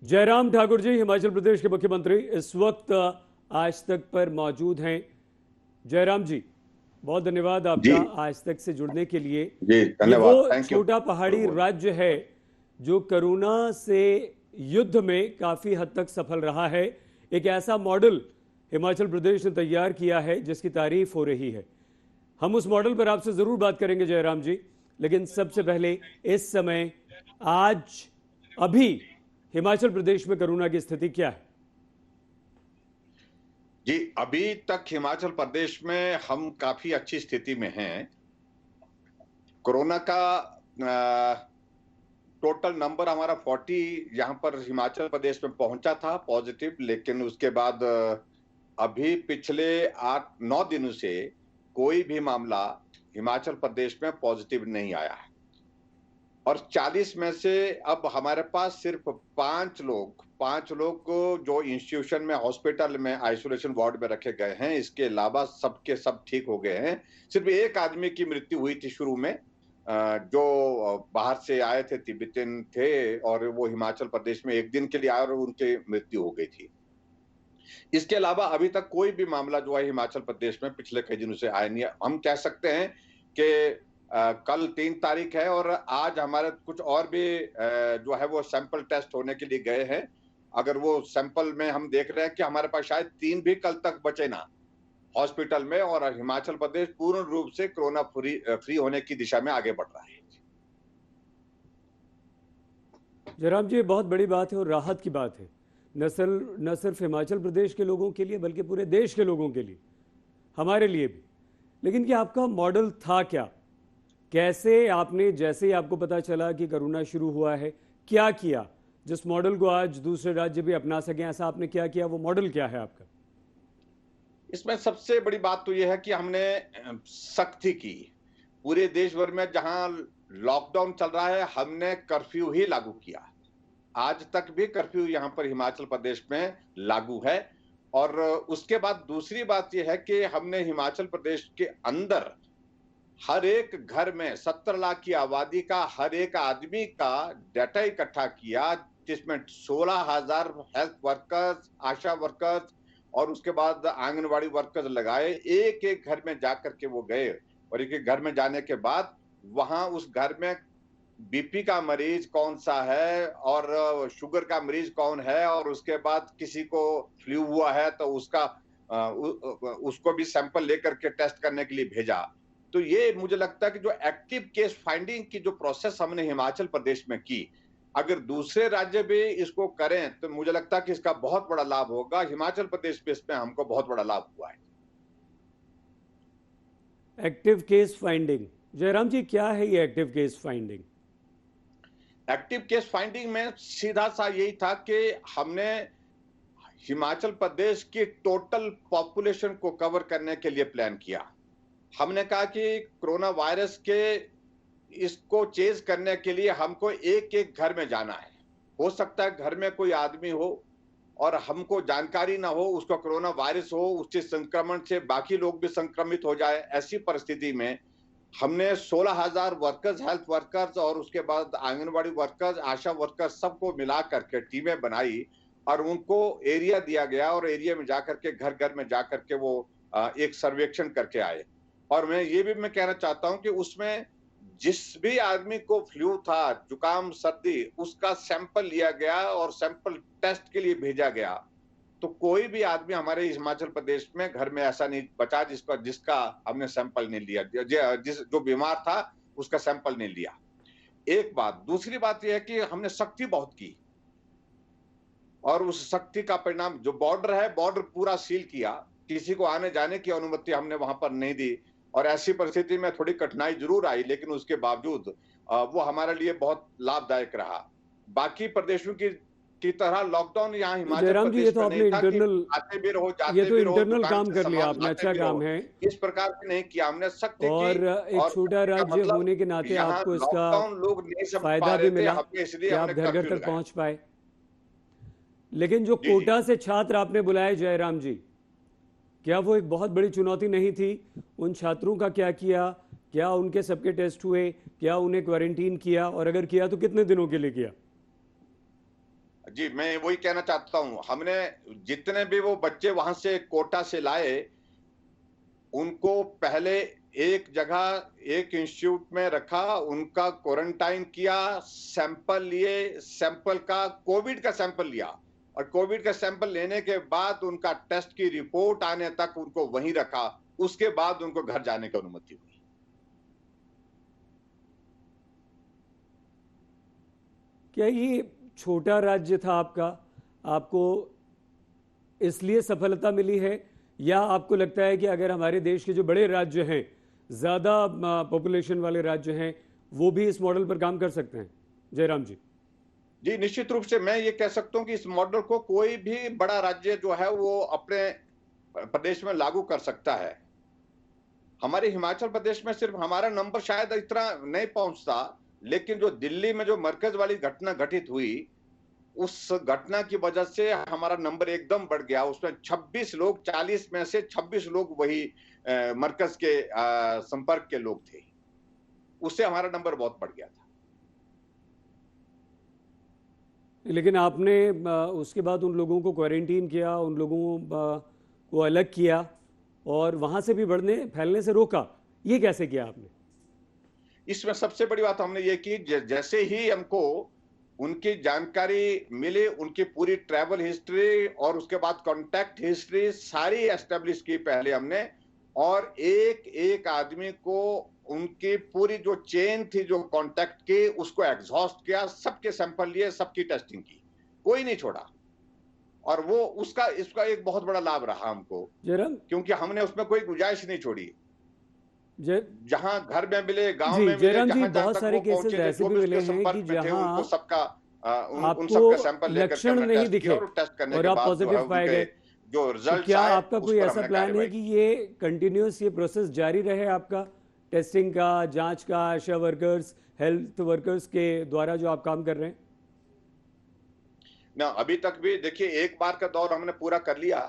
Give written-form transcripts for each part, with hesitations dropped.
जयराम ठाकुर जी हिमाचल प्रदेश के मुख्यमंत्री इस वक्त आज तक पर मौजूद हैं। जयराम जी, बहुत धन्यवाद जी आपका आज तक से जुड़ने के लिए। जी ये वो धन्यवाद। Thank you. छोटा पहाड़ी राज्य है जो कोरोना से युद्ध में काफी हद तक सफल रहा है। एक ऐसा मॉडल हिमाचल प्रदेश ने तैयार किया है जिसकी तारीफ हो रही है। हम उस मॉडल पर आपसे जरूर बात करेंगे जयराम जी, लेकिन सबसे पहले इस समय आज अभी हिमाचल प्रदेश में कोरोना की स्थिति क्या है? जी, अभी तक हिमाचल प्रदेश में हम काफी अच्छी स्थिति में हैं। कोरोना का टोटल नंबर हमारा 40 यहाँ पर हिमाचल प्रदेश में पहुंचा था पॉजिटिव, लेकिन उसके बाद अभी पिछले 8-9 दिनों से कोई भी मामला हिमाचल प्रदेश में पॉजिटिव नहीं आया है। और 40 में से अब हमारे पास सिर्फ 5 लोग को जो इंस्टीट्यूशन में हॉस्पिटल में आइसोलेशन वार्ड में रखे गए हैं, इसके अलावा सबके सब ठीक हो गए हैं। सिर्फ एक आदमी की मृत्यु हुई थी शुरू में, जो बाहर से आए थे, तिब्बतन थे, और वो हिमाचल प्रदेश में एक दिन के लिए आए और उनकी मृत्यु हो गई थी। इसके अलावा अभी तक कोई भी मामला जो है हिमाचल प्रदेश में पिछले कई दिनों से आया नहीं है। हम कह सकते हैं कि कल 3 तारीख है और आज हमारे कुछ और भी जो है वो सैंपल टेस्ट होने के लिए गए हैं। अगर वो सैंपल में हम देख रहे हैं कि हमारे पास शायद 3 भी कल तक बचे ना हॉस्पिटल में, और हिमाचल प्रदेश पूर्ण रूप से कोरोना फ्री होने की दिशा में आगे बढ़ रहा है। जयराम जी, ये बहुत बड़ी बात है और राहत की बात है, न सिर्फ हिमाचल प्रदेश के लोगों के लिए बल्कि पूरे देश के लोगों के लिए, हमारे लिए भी। लेकिन कि आपका मॉडल था क्या? कैसे आपने, जैसे ही आपको पता चला कि कोरोना शुरू हुआ है, क्या किया जिस मॉडल को आज दूसरे राज्य भी अपना सकें? ऐसा आपने क्या किया? वो मॉडल क्या है आपका? इसमें सबसे बड़ी बात तो यह है कि हमने सख्ती की। पूरे देश भर में जहां लॉकडाउन चल रहा है, हमने कर्फ्यू ही लागू किया। आज तक भी कर्फ्यू यहाँ पर हिमाचल प्रदेश में लागू है। और उसके बाद दूसरी बात यह है कि हमने हिमाचल प्रदेश के अंदर हर एक घर में 70 लाख की आबादी का हर एक आदमी का डाटा इकट्ठा किया, जिसमें 16,000 हेल्थ वर्कर्स, आशा वर्कर्स और उसके बाद आंगनवाड़ी वर्कर्स लगाए। एक एक घर में जाकर के वो गए, और एक एक घर में जाने के बाद वहां उस घर में बीपी का मरीज कौन सा है और शुगर का मरीज कौन है, और उसके बाद किसी को फ्लू हुआ है तो उसको भी सैंपल लेकर के टेस्ट करने के लिए भेजा। तो ये मुझे लगता है कि जो एक्टिव केस फाइंडिंग की जो प्रोसेस हमने हिमाचल प्रदेश में की, अगर दूसरे राज्य भी इसको करें तो मुझे लगता है कि इसका बहुत बड़ा लाभ होगा। हिमाचल प्रदेश में इसमें हमको बहुत बड़ा लाभ हुआ है। एक्टिव केस फाइंडिंग, जयराम जी क्या है ये active case finding? Active case finding में सीधा सा यही था कि हमने हिमाचल प्रदेश की टोटल पॉपुलेशन को कवर करने के लिए प्लान किया। हमने कहा कि कोरोना वायरस के इसको चेज करने के लिए हमको एक एक घर में जाना है। हो सकता है घर में कोई आदमी हो और हमको जानकारी ना हो, उसको कोरोना वायरस हो, उसके संक्रमण से बाकी लोग भी संक्रमित हो जाए। ऐसी परिस्थिति में हमने 16,000 वर्कर्स, हेल्थ वर्कर्स और उसके बाद आंगनवाड़ी वर्कर्स, आशा वर्कर्स सबको मिला करके टीमें बनाई और उनको एरिया दिया गया, और एरिया में जाकर के घर घर में जाकर के वो एक सर्वेक्षण करके आए। और मैं ये भी कहना चाहता हूं कि उसमें जिस भी आदमी को फ्लू था, जुकाम, सर्दी, उसका सैंपल लिया गया और सैंपल टेस्ट के लिए भेजा गया। तो कोई भी आदमी हमारे हिमाचल प्रदेश में घर में ऐसा नहीं बचा जिसका हमने सैंपल नहीं लिया, जो बीमार था उसका सैंपल नहीं लिया। एक बात। दूसरी बात यह है कि हमने सख्ती बहुत की, और उस सख्ती का परिणाम जो बॉर्डर है, बॉर्डर पूरा सील किया। किसी को आने जाने की अनुमति हमने वहां पर नहीं दी। और ऐसी परिस्थिति में थोड़ी कठिनाई जरूर आई, लेकिन उसके बावजूद वो हमारे लिए बहुत लाभदायक रहा। बाकी प्रदेशों की तरह लॉकडाउन यहाँ हिमाचल जयराम जी, ये प्रदेश तो में नहीं आपने था कि इंटरनल आते भी रहो, ये जाते तो भी रहो, इंटरनल दुकान काम से कर लिया सामान आपने, लाते अच्छा भी काम रहो। है। इस प्रकार से नहीं किया, हमने सख्ती की। और एक और छोटा का राज्य मतलब होने के नाते यहाँ आपको इसका लॉकडाउन लोग नहीं समझ पा फायदा रहे भी थे, मिला हमने इसलिए कि आप हमने घर घर कर्फ्यू तक लगाया। पहुंच पाए। लेकिन जो जी जी। कोटा से छात्र आपने बुलाए जयराम जी, क्या वो एक बहुत बड़ी चुनौती नहीं थी? उन छात्रों का क्या किया? क्या उनके सबके टेस्ट हुए? क्या उन्हें क्वारंटीन किया? और अगर किया तो कितने दिनों के लिए किया? जी, मैं वही कहना चाहता हूँ। हमने जितने भी वो बच्चे वहाँ से कोटा से लाए, उनको पहले एक जगह, एक इंस्टीट्यूट में रखा, उनका क्वारंटाइन किया, सैंपल लिए, सैंपल का कोविड का सैंपल लिया और कोविड का सैंपल लेने के बाद उनका टेस्ट की रिपोर्ट आने तक उनको वहीं रखा। उसके बाद उनको घर जाने की अनुमति हुई। क्या ये छोटा राज्य था आपका, आपको इसलिए सफलता मिली है, या आपको लगता है कि अगर हमारे देश के जो बड़े राज्य हैं, ज़्यादा पॉपुलेशन वाले राज्य हैं, वो भी इस मॉडल पर काम कर सकते हैं? जयराम जी। जी, निश्चित रूप से मैं ये कह सकता हूँ कि इस मॉडल को कोई भी बड़ा राज्य जो है वो अपने प्रदेश में लागू कर सकता है। हमारे हिमाचल प्रदेश में सिर्फ हमारा नंबर शायद इतना नहीं पहुंचता, लेकिन जो दिल्ली में जो मरकज वाली घटना घटित हुई, उस घटना की वजह से हमारा नंबर एकदम बढ़ गया। उसमें 26 लोग, 40 में से 26 लोग वही मरकज के संपर्क के लोग थे। उससे हमारा नंबर बहुत बढ़ गया था। लेकिन आपने उसके बाद उन लोगों को क्वारंटीन किया, उन लोगों को अलग किया और वहां से भी फैलने से रोका। ये कैसे किया आपने? इसमें सबसे बड़ी बात हमने ये की, जैसे ही हमको उनकी जानकारी मिली, उनकी पूरी ट्रैवल हिस्ट्री और उसके बाद कॉन्टैक्ट हिस्ट्री सारी एस्टेब्लिश की पहले हमने, और एक एक आदमी को उनकी पूरी जो चेन थी जो कॉन्टैक्ट की उसको एग्जॉस्ट किया, सबके सैंपल लिए, सबकी टेस्टिंग की, कोई नहीं छोड़ा। और वो इसका एक बहुत बड़ा लाभ रहा हमको, क्योंकि हमने उसमें कोई गुंजाइश नहीं छोड़ी। जहां घर में मिले, गांव में मिले, जहां बहुत सारे केसेस ऐसे भी मिले हैं कि जहां उनको सबका उन आपको सबका सैंपल लेकर लक्षण नहीं दिखे और टेस्ट करने और के आप बाद पॉजिटिव पाए गए, जो तो रिजल्ट क्या आए आपका कोई ऐसा प्लान है कि ये कंटिन्यूस ये प्रोसेस जारी रहे, आपका टेस्टिंग का, जांच का, आशा वर्कर्स, हेल्थ वर्कर्स के द्वारा जो आप काम कर रहे हैं? ना, अभी तक भी देखिए, एक बार का दौर हमने पूरा कर लिया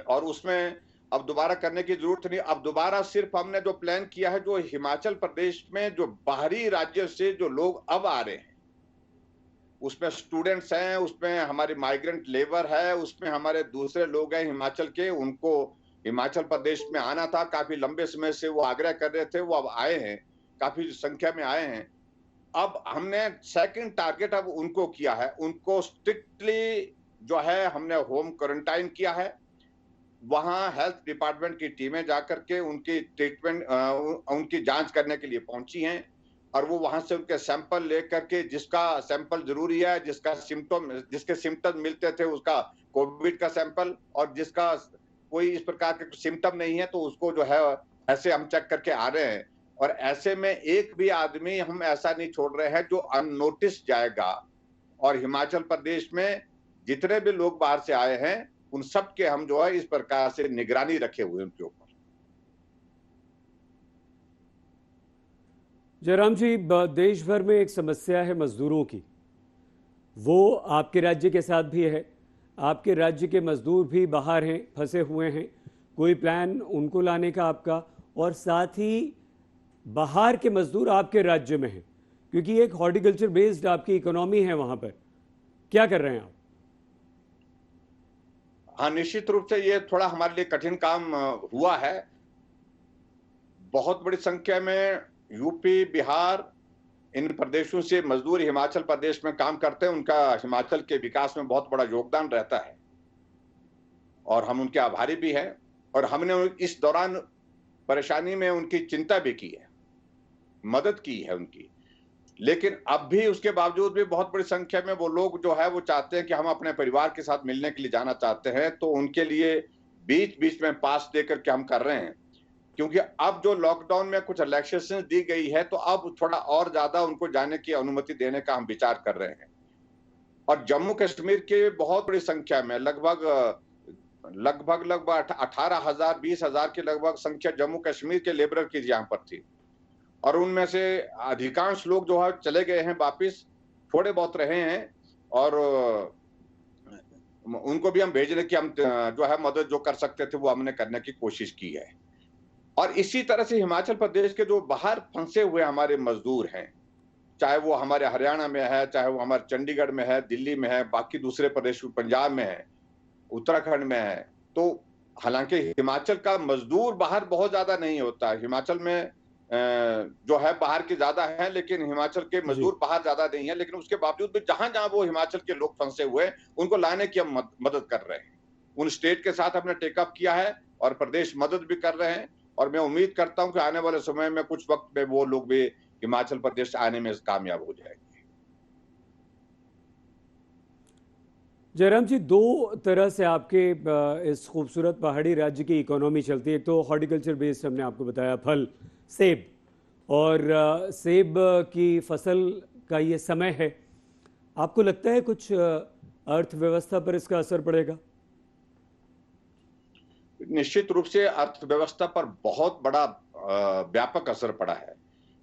और उसमें अब दोबारा करने की जरूरत नहीं। अब दोबारा सिर्फ हमने जो प्लान किया है, जो हिमाचल प्रदेश में जो बाहरी राज्य से जो लोग अब आ रहे हैं, उसमें स्टूडेंट्स हैं, उसमें हमारी माइग्रेंट लेबर है, उसमें हमारे दूसरे लोग हैं हिमाचल के, उनको हिमाचल प्रदेश में आना था, काफी लंबे समय से वो आग्रह कर रहे थे, वो अब आए हैं, काफी संख्या में आए हैं। अब हमने सेकंड टारगेट अब उनको किया है, उनको स्ट्रिक्टली जो है हमने होम क्वारंटाइन किया है। वहां हेल्थ डिपार्टमेंट की टीमें जाकर के उनकी ट्रीटमेंट, उनकी जांच करने के लिए पहुंची हैं, और वो वहां से उनके सैंपल लेकर के, जिसका सैंपल जरूरी है, जिसके सिम्टम मिलते थे उसका कोविड का सैंपल, और जिसका कोई इस प्रकार के सिम्टम नहीं है तो उसको जो है ऐसे हम चेक करके आ रहे हैं। और ऐसे में एक भी आदमी हम ऐसा नहीं छोड़ रहे हैं जो अननोटिस जाएगा। और हिमाचल प्रदेश में जितने भी लोग बाहर से आए हैं, उन सब के हम जो है इस प्रकार से निगरानी रखे हुए उनके ऊपर। जयराम जी, देश भर में एक समस्या है मजदूरों की, वो आपके राज्य के साथ भी है। आपके राज्य के मजदूर भी बाहर हैं, फंसे हुए हैं, कोई प्लान उनको लाने का आपका? और साथ ही बाहर के मजदूर आपके राज्य में हैं, क्योंकि एक हॉर्टिकल्चर बेस्ड आपकी इकोनॉमी है वहां पर, क्या कर रहे हैं आप? हाँ, निश्चित रूप से ये थोड़ा हमारे लिए कठिन काम हुआ है। बहुत बड़ी संख्या में यूपी, बिहार, इन प्रदेशों से मजदूर हिमाचल प्रदेश में काम करते हैं। उनका हिमाचल के विकास में बहुत बड़ा योगदान रहता है और हम उनके आभारी भी हैं। और हमने इस दौरान परेशानी में उनकी चिंता भी की है, मदद की है उनकी। लेकिन अब भी उसके बावजूद भी बहुत बड़ी संख्या में वो लोग जो है वो चाहते हैं कि हम अपने परिवार के साथ मिलने के लिए जाना चाहते हैं, तो उनके लिए बीच बीच में पास देकर के हम कर रहे हैं। क्योंकि अब जो लॉकडाउन में कुछ रिलैक्सेशन दी गई है, तो अब थोड़ा और ज्यादा उनको जाने की अनुमति देने का हम विचार कर रहे हैं। और जम्मू कश्मीर के बहुत बड़ी संख्या में लगभग 18,000 20,000 के लगभग संख्या जम्मू कश्मीर के लेबरर की यहाँ पर थी। और उनमें से अधिकांश लोग जो है चले गए हैं वापिस, थोड़े बहुत रहे हैं, और उनको भी हम भेजने की हम जो है मदद जो कर सकते थे वो हमने करने की कोशिश की है। और इसी तरह से हिमाचल प्रदेश के जो बाहर फंसे हुए हमारे मजदूर हैं, चाहे वो हमारे हरियाणा में है, चाहे वो हमारे चंडीगढ़ में है, दिल्ली में है, बाकी दूसरे प्रदेश पंजाब में है, उत्तराखंड में है। तो हालांकि हिमाचल का मजदूर बाहर बहुत ज्यादा नहीं होता है। हिमाचल में जो है बाहर के ज्यादा है, लेकिन हिमाचल के जी। मजदूर बाहर ज्यादा नहीं है। लेकिन उसके बावजूद भी जहां जहां वो हिमाचल के लोग फंसे हुए हैं, उनको लाने की हम मदद कर रहे हैं। उन स्टेट के साथ हमने टेकअप किया है और प्रदेश मदद भी कर रहे हैं। और मैं उम्मीद करता हूं कि आने वाले समय में कुछ वक्त में वो लोग भी हिमाचल प्रदेश आने में कामयाब हो जाएंगे। जयराम जी, दो तरह से आपके इस खूबसूरत पहाड़ी राज्य की इकोनॉमी चलती है। एक तो हॉर्टिकल्चर बेस्ड, हमने आपको बताया, फल, सेब, और सेब की फसल का ये समय है। आपको लगता है कुछ अर्थव्यवस्था पर इसका असर पड़ेगा? निश्चित रूप से अर्थव्यवस्था पर बहुत बड़ा व्यापक असर पड़ा है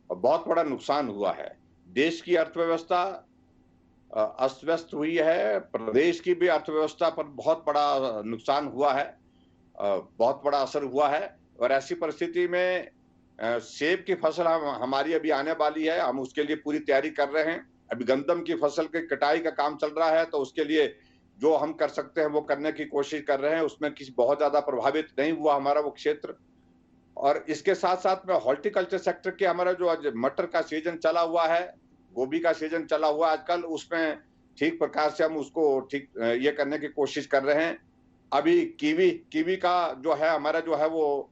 और बहुत बड़ा नुकसान हुआ है। देश की अर्थव्यवस्था अस्त व्यस्त हुई है, प्रदेश की भी अर्थव्यवस्था पर बहुत बड़ा नुकसान हुआ है, बहुत बड़ा असर हुआ है। और ऐसी परिस्थिति में सेब की फसल हमारी अभी आने वाली है, हम उसके लिए पूरी तैयारी कर रहे हैं। अभी गंदम की फसल की कटाई का काम चल रहा है, तो उसके लिए जो हम कर सकते हैं वो करने की कोशिश कर रहे हैं। उसमें किसी बहुत ज्यादा प्रभावित नहीं हुआ हमारा वो क्षेत्र। और इसके साथ साथ में हॉर्टिकल्चर सेक्टर के हमारा जो आज मटर का सीजन चला हुआ है, गोभी का सीजन चला हुआ आजकल, उसमें ठीक प्रकार से हम उसको ठीक ये करने की कोशिश कर रहे हैं। अभी कीवी का जो है हमारा जो है वो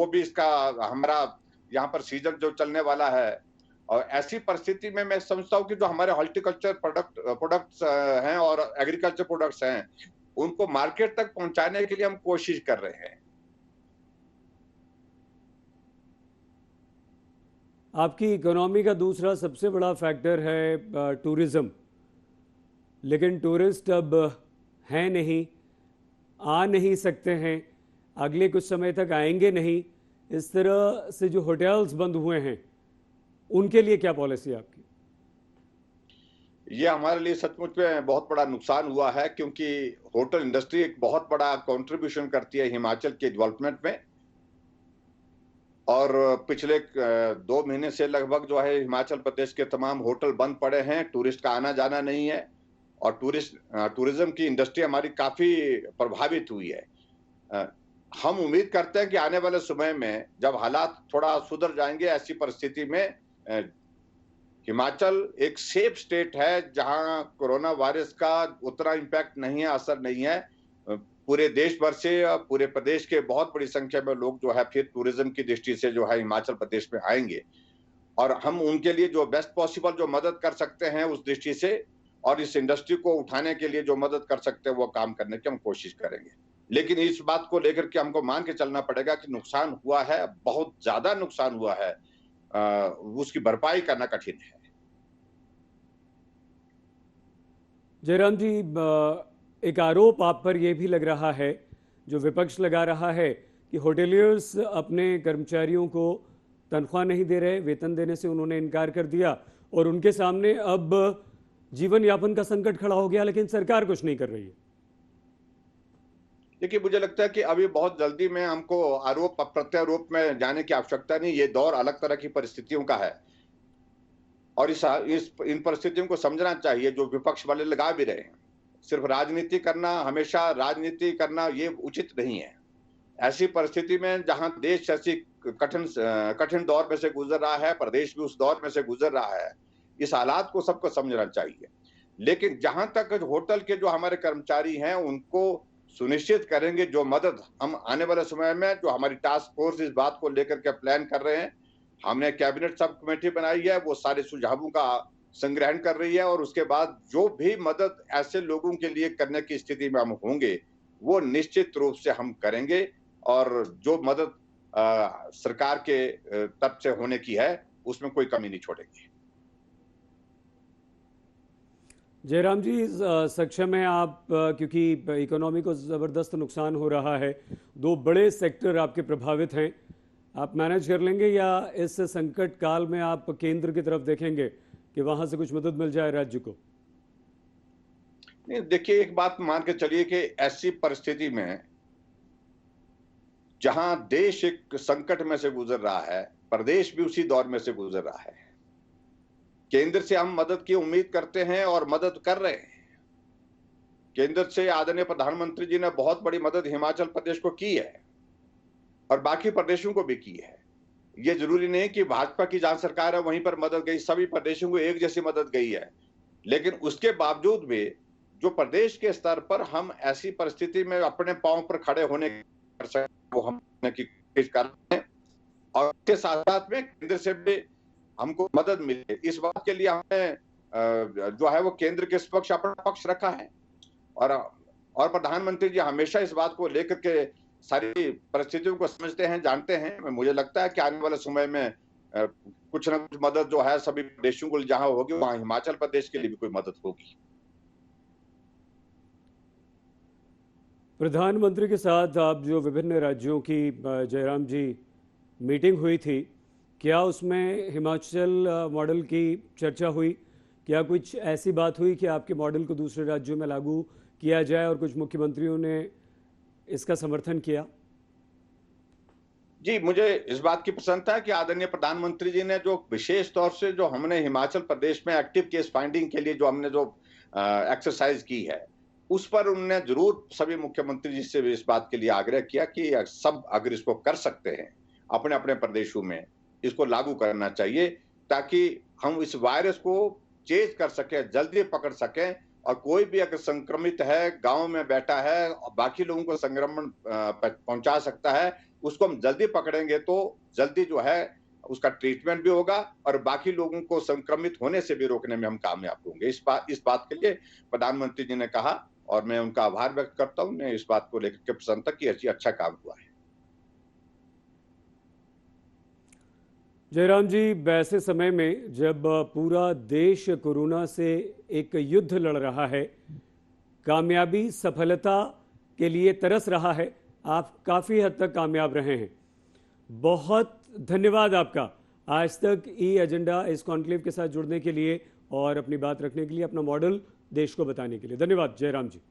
भी इसका हमारा यहाँ पर सीजन जो चलने वाला है। और ऐसी परिस्थिति में मैं समझता हूँ कि जो हमारे हॉर्टिकल्चर प्रोडक्ट्स हैं और एग्रीकल्चर प्रोडक्ट्स हैं, उनको मार्केट तक पहुंचाने के लिए हम कोशिश कर रहे हैं। आपकी इकोनॉमी का दूसरा सबसे बड़ा फैक्टर है टूरिज़्म, लेकिन टूरिस्ट अब हैं नहीं, आ नहीं सकते हैं, अगले कुछ समय तक आएंगे नहीं। इस तरह से जो होटल्स बंद हुए हैं, उनके लिए क्या पॉलिसी है आपकी? ये हमारे लिए सचमुच में बहुत बड़ा नुकसान हुआ है, क्योंकि होटल इंडस्ट्री एक बहुत बड़ा कंट्रीब्यूशन करती है हिमाचल के डेवलपमेंट में। और पिछले 2 महीने से लगभग जो है हिमाचल प्रदेश के तमाम होटल बंद पड़े हैं, टूरिस्ट का आना जाना नहीं है और टूरिज्म की इंडस्ट्री हमारी काफी प्रभावित हुई है। हम उम्मीद करते हैं कि आने वाले समय में जब हालात थोड़ा सुधर जाएंगे, ऐसी परिस्थिति में हिमाचल एक सेफ स्टेट है, जहां कोरोना वायरस का उतना इम्पैक्ट नहीं है, असर नहीं है। पूरे देश भर से, पूरे प्रदेश के बहुत बड़ी संख्या में लोग जो है फिर टूरिज्म की दृष्टि से जो है हिमाचल प्रदेश में आएंगे। और हम उनके लिए जो बेस्ट पॉसिबल जो मदद कर सकते हैं उस दृष्टि से, और इस इंडस्ट्री को उठाने के लिए जो मदद कर सकते हैं वो काम करने की हम कोशिश करेंगे। लेकिन इस बात को लेकर के हमको मान के चलना पड़ेगा कि नुकसान हुआ है, बहुत ज्यादा नुकसान हुआ है, उसकी भरपाई करना कठिन है। जयराम जी, एक आरोप आप पर यह भी लग रहा है, जो विपक्ष लगा रहा है, कि होटेलियर्स अपने कर्मचारियों को तनख्वाह नहीं दे रहे, वेतन देने से उन्होंने इनकार कर दिया और उनके सामने अब जीवन यापन का संकट खड़ा हो गया, लेकिन सरकार कुछ नहीं कर रही है। देखिए, मुझे लगता है कि अभी बहुत जल्दी में हमको आरोप प्रत्यारोप में जाने की आवश्यकता नहीं। ये दौर अलग तरह की परिस्थितियों का है और इन परिस्थितियों को समझना चाहिए, जो विपक्ष वाले लगा भी रहे हैं। सिर्फ राजनीति करना, हमेशा राजनीति करना ये उचित नहीं है। ऐसी परिस्थिति में जहां देश ऐसी कठिन दौर में से गुजर रहा है, प्रदेश भी उस दौर में से गुजर रहा है, इस हालात को सबको समझना चाहिए। लेकिन जहां तक होटल के जो हमारे कर्मचारी हैं, उनको सुनिश्चित करेंगे जो मदद हम आने वाले समय में, जो हमारी टास्क फोर्स इस बात को लेकर के प्लान कर रहे हैं। हमने कैबिनेट सब कमेटी बनाई है, वो सारे सुझावों का संग्रहण कर रही है और उसके बाद जो भी मदद ऐसे लोगों के लिए करने की स्थिति में हम होंगे, वो निश्चित रूप से हम करेंगे। और जो मदद सरकार के तरफ से होने की है, उसमें कोई कमी नहीं छोड़ेंगे। जयराम जी, सक्षम है आप, क्योंकि इकोनॉमी को ज़बरदस्त नुकसान हो रहा है, दो बड़े सेक्टर आपके प्रभावित हैं, आप मैनेज कर लेंगे या इस संकट काल में आप केंद्र की तरफ देखेंगे कि वहां से कुछ मदद मिल जाए राज्य को? नहीं, देखिए, एक बात मान के चलिए कि ऐसी परिस्थिति में जहां देश एक संकट में से गुजर रहा है, प्रदेश भी उसी दौर में से गुजर रहा है। केंद्र से हम मदद की उम्मीद करते हैं और मदद कर रहे हैं। केंद्र से आदरणीय प्रधानमंत्री जी ने बहुत बड़ी मदद हिमाचल प्रदेश को की है और बाकी प्रदेशों को भी की है। ये जरूरी नहीं कि भाजपा की जहां सरकार है वहीं पर मदद गई, सभी प्रदेशों को एक जैसी मदद गई है। लेकिन उसके बावजूद भी जो प्रदेश के स्तर पर हम ऐसी परिस्थिति में अपने पांव पर खड़े होने कर सके वो हम की कोशिश कर रहे हैं और उसके साथ साथ में केंद्र से भी हमको मदद मिले, इस बात के लिए हमने जो है वो केंद्र के पक्ष अपना पक्ष रखा है और प्रधानमंत्री जी हमेशा इस बात को लेकर के सारी परिस्थितियों को समझते हैं, जानते हैं। मुझे लगता है कि आने वाले समय में कुछ ना कुछ मदद जो है सभी प्रदेशों को जहां होगी वहां हिमाचल प्रदेश के लिए भी कोई मदद होगी। प्रधानमंत्री के साथ आप जो विभिन्न राज्यों की जयराम जी मीटिंग हुई थी, क्या उसमें हिमाचल मॉडल की चर्चा हुई? क्या कुछ ऐसी बात हुई कि आपके मॉडल को दूसरे राज्यों में लागू किया जाए और कुछ मुख्यमंत्रियों ने इसका समर्थन किया? जी, मुझे इस बात की प्रसन्नता है कि आदरणीय प्रधानमंत्री जी ने जो विशेष तौर से जो हमने हिमाचल प्रदेश में एक्टिव केस फाइंडिंग के लिए जो हमने जो एक्सरसाइज की है, उस पर उन्होंने जरूर सभी मुख्यमंत्री जी से भी इस बात के लिए आग्रह किया कि सब अगर इसको कर सकते हैं अपने अपने प्रदेशों में इसको लागू करना चाहिए ताकि हम इस वायरस को चेज कर सके, जल्दी पकड़ सकें और कोई भी अगर संक्रमित है, गांव में बैठा है और बाकी लोगों को संक्रमण पहुंचा सकता है, उसको हम जल्दी पकड़ेंगे तो जल्दी जो है उसका ट्रीटमेंट भी होगा और बाकी लोगों को संक्रमित होने से भी रोकने में हम कामयाब होंगे। इस बात के लिए प्रधानमंत्री जी ने कहा और मैं उनका आभार व्यक्त करता हूं। इस बात को लेकर के प्रसन्नता की अच्छा काम हुआ है। जयराम जी, वैसे समय में जब पूरा देश कोरोना से एक युद्ध लड़ रहा है, कामयाबी सफलता के लिए तरस रहा है, आप काफ़ी हद तक कामयाब रहे हैं। बहुत धन्यवाद आपका आज तक ई एजेंडा इस कॉन्क्लेव के साथ जुड़ने के लिए और अपनी बात रखने के लिए, अपना मॉडल देश को बताने के लिए। धन्यवाद जयराम जी।